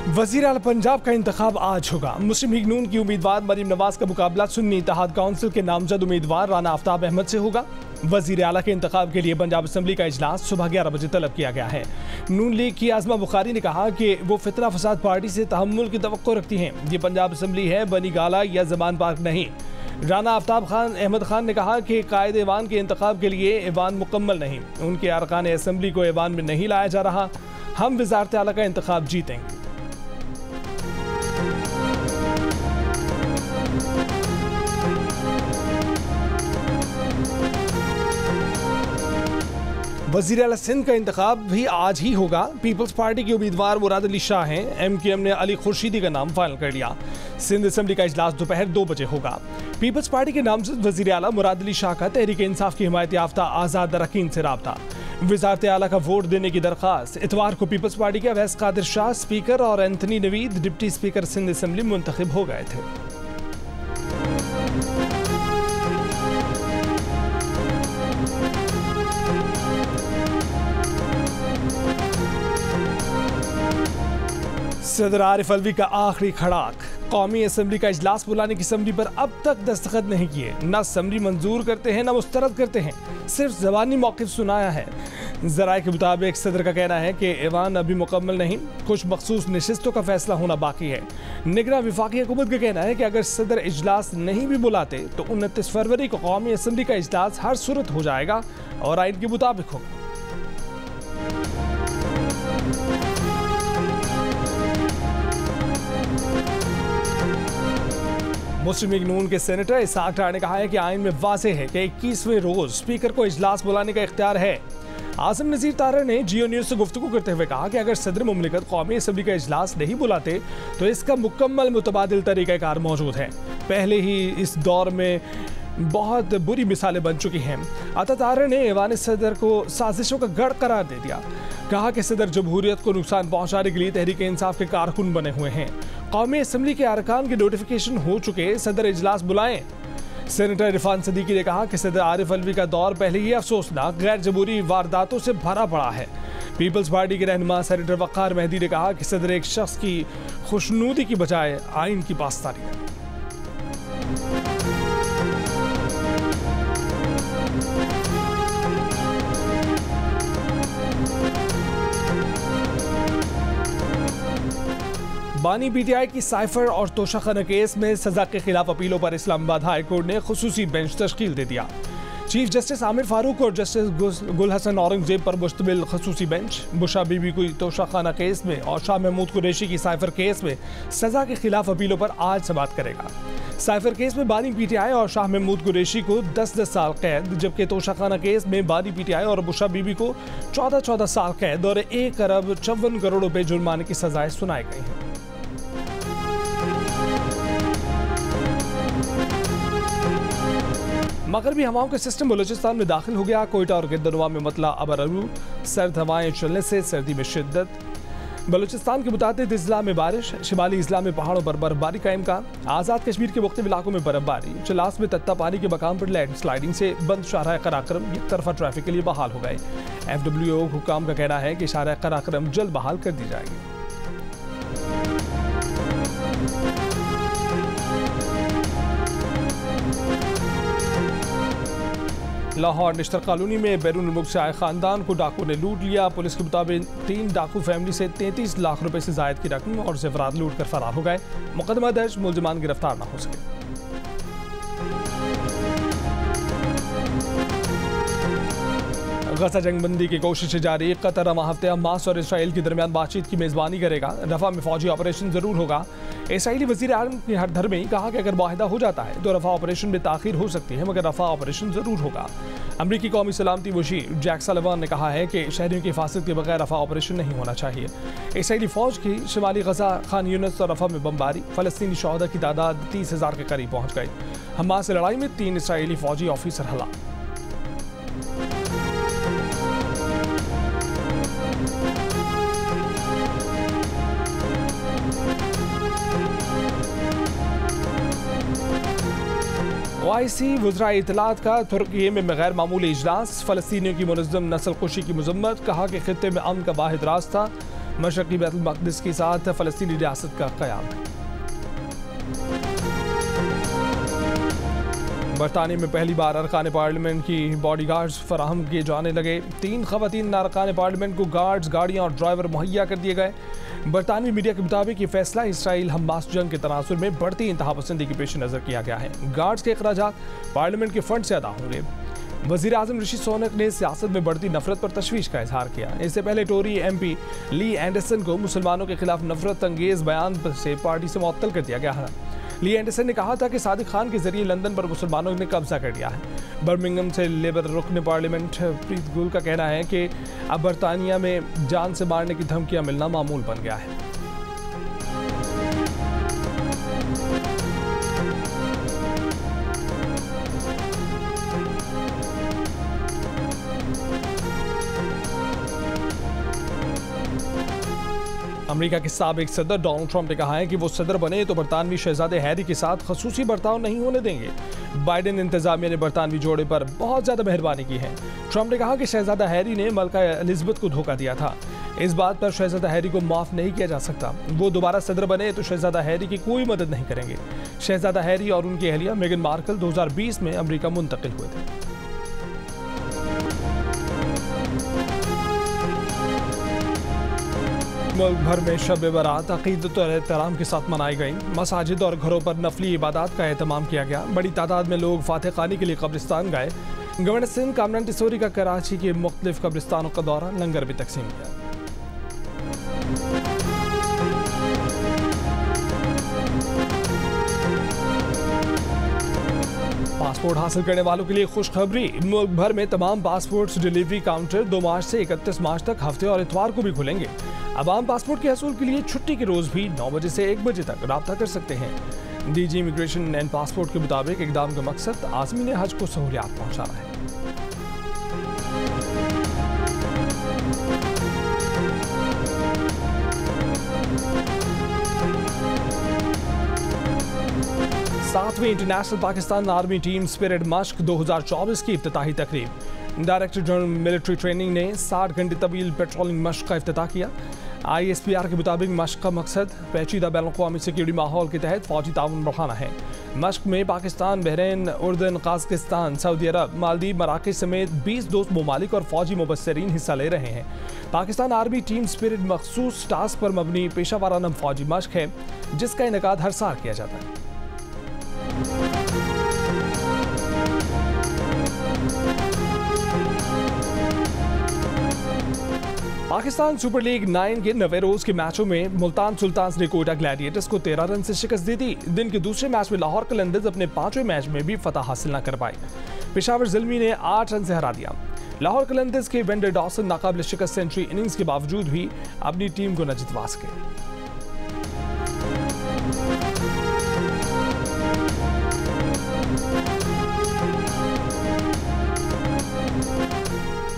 वज़ीर आला पंजाब का इंतखाब आज होगा। मुस्लिम लीग नून की उम्मीदवार मरीम नवाज का मुकाबला सुन्नी इत्तेहाद काउंसिल के नामजद उम्मीदवार राना आफ्ताब अहमद से होगा। वज़ीर आला के इंतखाब के लिए पंजाब असम्बली का इजलास सुबह 11 बजे तलब किया गया है। नून लीग की आज़मा बुखारी ने कहा कि वो फितना फसाद पार्टी से तहम्मुल की तवक्को रखती हैं। ये पंजाब असम्बली है, बनी गाला या जमान पार्क नहीं। राना आफ्ताब अहमद खान ने कहा कि कायद ऐवान के इंतखाब के लिए ऐवान मुकम्मल नहीं, उनके अरकान असम्बली को ऐवान में नहीं लाया जा रहा। हम वज़ारत आला का इंतखाब जीतेंगे। वज़ीर आला सिंध का इंतखाब भी आज ही होगा। पीपल्स पार्टी के उम्मीदवार मुराद अली शाह हैं। MQM ने अली खुर्शीदी का नाम फाइनल कर लिया। सिंध असम्बली का इजलास दोपहर 2 बजे होगा। पीपल्स पार्टी के नामजद वज़ीर आला मुराद अली शाह का तहरीक इंसाफ की हिमायत याफ्ता आज़ाद अरकान से राब्ता। वज़ारत आला का वोट देने की दरख्वास्त इतवार को पीपल्स पार्टी के अवैस कादिर शाह स्पीकर और Anthony Naveed deputy speaker Sindh assembly मुंतखब हो गए थे। सदर आरिफ अलवी का आखिरी खड़ाक। कौमी असम्बली का इजलास बुलाने की असम्बली पर अब तक दस्तखत नहीं किए। न असम्बली मंजूर करते हैं न मुस्तरद करते हैं, सिर्फ ज़बानी मौक़िफ़ सुनाया है। ज़राए के मुताबिक सदर का कहना है कि ऐवान अभी मुकम्मल नहीं, कुछ मखसूस नशिस्तों का फैसला होना बाकी है। निगरान वफाकी हुकूमत का कहना है कि अगर सदर इजलास नहीं भी बुलाते तो 29 फरवरी को कौमी असम्बली का इजलास हर सूरत हो जाएगा और आइन के मुताबिक होगा। मुस्लिम लीग नून के सेनेटर इसाक डार ने कहा है कि आइन में वाज़ेह है कि 21वें रोज स्पीकर को इजलास बुलाने का इख्तियार है। आज़म नज़ीर तारर ने जियो न्यूज़ से गुफ्तगू करते हुए कहा कि अगर सदर मुमलिकत कौमी असम्बली का इजलास नहीं बुलाते तो इसका मुकम्मल मुतबादिल तरीक़ाकार मौजूद है। पहले ही इस दौर में बहुत बुरी मिसालें बन चुकी हैं। अता तारर ने ऐवान सदर को साजिशों का गढ़ करार दे दिया। कहा कि सदर जमहूरियत को नुकसान पहुँचाने के लिए तहरीक इंसाफ के कारकुन बने हुए हैं। कौमी असम्बली के अरकान के नोटिफिकेशन हो चुके, सदर इजलास बुलाएं। सेनेटर इरफान सदीकी ने कहा कि सदर आरिफ अलवी का दौर पहले ही अफसोसनाक गैर जमहूरी वारदातों से भरा पड़ा है। पीपल्स पार्टी के रहनुमा सेनेटर वक़ार मेहदी ने कहा कि सदर एक शख्स की खुशनुदी की बजाय आइन की पासदारी है। बानी PTI की साइफर और तोशाखाना केस में सजा के खिलाफ अपीलों पर इस्लामाबाद हाई कोर्ट ने खुसूसी बेंच तश्कील दे दिया। चीफ जस्टिस आमिर फारूक और जस्टिस गुल हसन औरंगजेब पर मुश्तमिल खुसूसी बेंच बुशा बीबी को तोशाखाना केस में और शाह महमूद कुरैशी की साइफर केस में सजा के खिलाफ अपीलों पर आज समाअत करेगा। साइफर केस में बानी PTI और शाह महमूद कुरैशी को 10-10 साल कैद, जबकि तोशाखाना केस में बानी PTI और बुशा बीबी को 14-14 साल कैद और 1 अरब 54 करोड़ रुपए जुर्माने की सजाएं सुनाई गई हैं। मगरबी हवाओं के सिस्टम बलूचिस्तान में दाखिल हो गया। कोयटा और गिरदनुमा में मतला अबरू, सर्द हवाएं चलने से सर्दी में शिद्दत। बलूचिस्तान के मुतादिद अजला में बारिश, शिमाली अजला में पहाड़ों पर बर्फबारी का इम्कान। आज़ाद कश्मीर के मुख्तलिफ इलाकों में बर्फबारी। चलास में तत्ता पानी के मकाम पर लैंड स्लाइडिंग से बंद शाहराह कराक्रम एक तरफा ट्रैफिक के लिए बहाल हो गए। FWO हुकाम का कहना है कि शाहराह कराक्रम जल्द बहाल कर दी जाएगी। लाहौर निश्तर कॉलोनी में बैरून मुल्क से आए खानदान को डाकू ने लूट लिया। पुलिस के मुताबिक 3 डाकू फैमिली से 33 लाख रुपए से जायद की रकम और जेवरात लूट कर फरार हो गए। मुकदमा दर्ज, मुलजिमान गिरफ्तार न हो सके। गजा जंगबंदी की कोशिशें जारी। कतर रवा हफ्ते हमास और इसराइल के दरमियान बातचीत की मेज़बानी करेगा। रफा में फौजी ऑपरेशन जरूर होगा। इसराइली वज़ीर आज़म ने हर धर्मे कहा कि अगर मुआहिदा हो जाता है तो रफा ऑपरेशन में ताख़ीर हो सकती है, मगर रफा ऑपरेशन जरूर होगा। अमरीकी कौमी सलामती वज़ीर जैक सलिवान ने कहा है कि शहरियों की हिफाजत के बगैर रफा ऑपरेशन नहीं होना चाहिए। इसराइली फ़ौज की शिमाली गजा, खान यूनिस और रफा में बमबारी। फ़लस्तीनी शहदा की तादाद 30,000 के करीब पहुँच गई। हमास से लड़ाई में 3 इसराइली फ़ौजी ऑफिसर हलाक। OIC वज़राए इत्तलात का तुर्की में गैर मामूली इजलास। फ़लस्तीनियों की मुनज़्ज़म नस्ल कुशी की मज़म्मत। कहा कि खित्ते में अमन का वाहिद रास्ता मशरक़ी बैतुल मक़दिस के साथ फ़लस्तीनी रियासत का क़याम है। बरतानिया में पहली बार अरकान पार्लियामेंट की बॉडीगार्ड्स फराहम किए जाने लगे। 3 ख़वातीन अरकान पार्लियामेंट को गार्ड्स, गाड़ियाँ और ड्राइवर मुहैया कर दिए गए। बरतानवी मीडिया के मुताबिक ये फैसला इसराइल हमास जंग के तनासुर में बढ़ती इंतहापसंदी के पेश नज़र किया गया है। गार्ड्स के अखराजात पार्लियामेंट के फंड से अदा होंगे। वज़ीर आज़म ऋषि सुनक ने सियासत में बढ़ती नफरत पर तशवीश का इजहार किया। इससे पहले टोरी MP ली एंडरसन को मुसलमानों के खिलाफ नफरत अंगेज बयान से पार्टी से मुअत्तल कर दिया गया है। ली एंडरसन ने कहा था कि सादिक खान के जरिए लंदन पर मुसलमानों ने कब्जा कर लिया है। बर्मिंघम से लेबर रुकन पार्लियामेंट प्रीत गुल का कहना है कि अब बरतानिया में जान से मारने की धमकियां मिलना मामूल बन गया है। अमेरिका के साबिक सदर डोनाल्ड ट्रंप ने कहा है कि वो सदर बने तो बरतानवी शहजादे हैरी के साथ खसूसी बर्ताव नहीं होने देंगे। बाइडेन इंतजामिया ने बरतानवी जोड़े पर बहुत ज्यादा मेहरबानी की है। ट्रंप ने कहा कि शहजादा हैरी ने मलका एलिजबेथ को धोखा दिया था। इस बात पर शहजादा हैरी को माफ नहीं किया जा सकता। वो दोबारा सदर बने तो शहजादा हैरी की कोई मदद नहीं करेंगे। शहजादा हैरी और उनकी अहलिया मेगन मार्कल 2020 में अमेरिका मुंतकिल हुए थे। मुल्क भर में शब बारात अक़ीदत और एहतराम के साथ मनाई गई। मसाजिद और घरों पर नफली इबादत का एहतमाम किया गया। बड़ी तादाद में लोग फातह खानी के लिए कब्रिस्तान गए। गवर्नर सिंध कामरान टिसोरी का कराची के मुख्तलिफ कब्रिस्तानों का दौरा, लंगर भी तकसीम किया। पासपोर्ट हासिल करने वालों के लिए खुशखबरी। मुल्क भर में तमाम पासपोर्ट डिलीवरी काउंटर 2 मार्च से 31 मार्च तक हफ्ते और इतवार को भी खुलेंगे। अवाम पासपोर्ट के हसूल के लिए छुट्टी के रोज भी 9 बजे से 1 बजे तक राब्ता कर सकते हैं। DG इमिग्रेशन एंड पासपोर्ट के मुताबिक इक़दाम का मकसद आज़मीन हज को सहूलियात पहुँचाना है। सातवीं international Pakistan army team spirit मश्क 2024 की इफ्तिताही तकरीब। डायरेक्टर जनरल मिलिट्री ट्रेनिंग ने 60 घंटे तवील पेट्रोलिंग मश्क का इफ्तिताह किया। ISPR के मुताबिक मश्क का मकसद पेचीदा बैनुल-अक़वामी सिक्योरिटी माहौल के तहत फौजी ताउन बढ़ाना है। मश्क में पाकिस्तान, बहरीन, उर्दन, कज़ाकिस्तान, सऊदी अरब, मालदीव, मराकश समेत 20 दोस्त ममालिक और फौजी मुबस्सिरीन हिस्सा ले रहे हैं। पाकिस्तान आर्मी टीम स्पिरिट मखसूस टास्क पर मबनी पेशा वाराना फौजी मश्क है, जिसका इनेकाद हर साल किया जाता है। पाकिस्तान सुपर लीग 9 के 9वें रोज के मैचों में मुल्तान सुल्तान्स ने कोयटा ग्लैडिएटर्स को 13 रन से शिकस्त दी थी। दिन के दूसरे मैच में लाहौर कलंदर्स अपने 5वें मैच में भी फतह हासिल न कर पाए। पेशावर ज़िल्मी ने 8 रन से हरा दिया। लाहौर कलंदर्स के वेंडर डॉसन नाकाबिल शिकस्त सेंचुरी इनिंग्स के बावजूद भी अपनी टीम को न जितवा सके।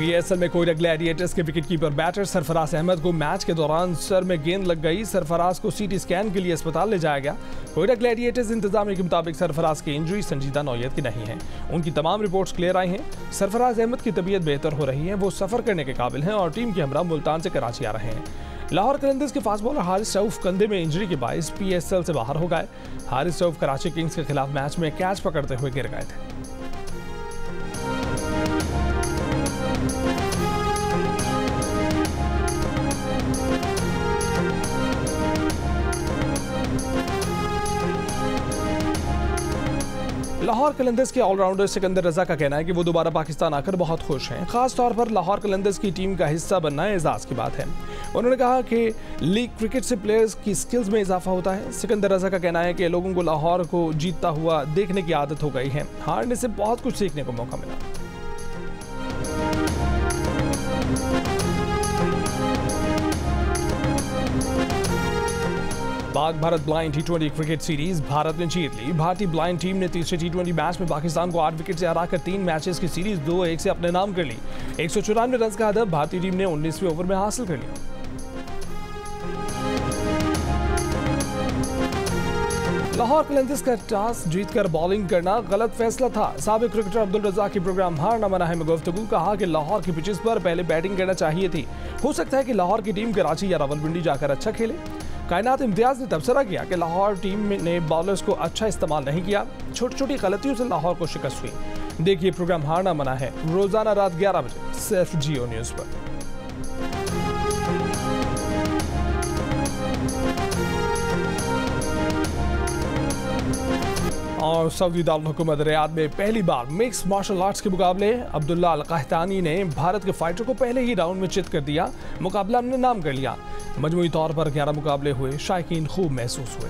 PSL में कोयटा ग्लैडिएटर्स के विकेटकीपर बैटर सरफराज अहमद को मैच के दौरान सर में गेंद लग गई। सरफराज को CT स्कैन के लिए अस्पताल ले जाया गया। कोयटा ग्लैडिएटर्स इंतजामिया के मुताबिक सरफराज की इंजरी संजीदा नौयत की नहीं है। उनकी तमाम रिपोर्ट्स क्लियर आई हैं। सरफराज अहमद की तबीयत बेहतर हो रही है। वो सफर करने के काबिल हैं और टीम के हमरा मुल्तान से कराची आ रहे हैं। लाहौर कलंदर्स के फास्ट बॉलर हारिस रऊफ कंधे में इंजरी के बायस PSL से बाहर हो गए। हारिस रऊफ कराची किंग्स के खिलाफ मैच में कैच पकड़ते हुए गिर गए थे। लाहौर कलंदर्स के ऑलराउंडर सिकंदर रजा का कहना है कि वो दोबारा पाकिस्तान आकर बहुत खुश हैं। खास तौर पर लाहौर कलंदर्स की टीम का हिस्सा बनना एजाज की बात है। उन्होंने कहा कि लीग क्रिकेट से प्लेयर्स की स्किल्स में इजाफा होता है। सिकंदर रजा का कहना है कि लोगों को लाहौर को जीतता हुआ देखने की आदत हो गई है। हारने से बहुत कुछ सीखने को मौका मिला। Pak Bharat blind T20 cricket series Bharat ने जीत ली। भारतीय ब्लाइंड टीम ने तीसरे T20 मैच में पाकिस्तान को 8 विकेट से हराकर 3 मैचेस की सीरीज 2-1 से अपने नाम कर ली। 194 रन का हदफ भारतीय टीम ने 19वें ओवर में हासिल कर लिया। लाहौर कलंदर्स का टॉस जीतकर बॉलिंग करना गलत फैसला था। साबिक क्रिकेटर अब्दुल रज़ाक की प्रोग्राम हार न मना है में गुफ्तगू कहा कि लाहौर की पिचेस पर पहले बैटिंग करना चाहिए थी। हो सकता है कि लाहौर की टीम कराची या रावलपिंडी जाकर अच्छा खेले। कायनात इम्तियाज ने तबसरा किया कि लाहौर टीम ने बॉलर्स को अच्छा इस्तेमाल नहीं किया, छोटी छोटी गलतियों से लाहौर को शिकस्त हुई। देखिए प्रोग्राम हारना मना है रोजाना रात 11 बजे सिर्फ जियो न्यूज़ पर। और सऊदी दारुल हुकूमत रियाद में पहली बार मिक्स मार्शल आर्ट्स के मुकाबले अब्दुल्ला अल कहतानी ने भारत के फाइटर को पहले ही राउंड में चित कर दिया। मुकाबला हमने नाम कर लिया। मजमूई तौर पर 11 मुकाबले हुए, शायकीन खूब महसूस हुए।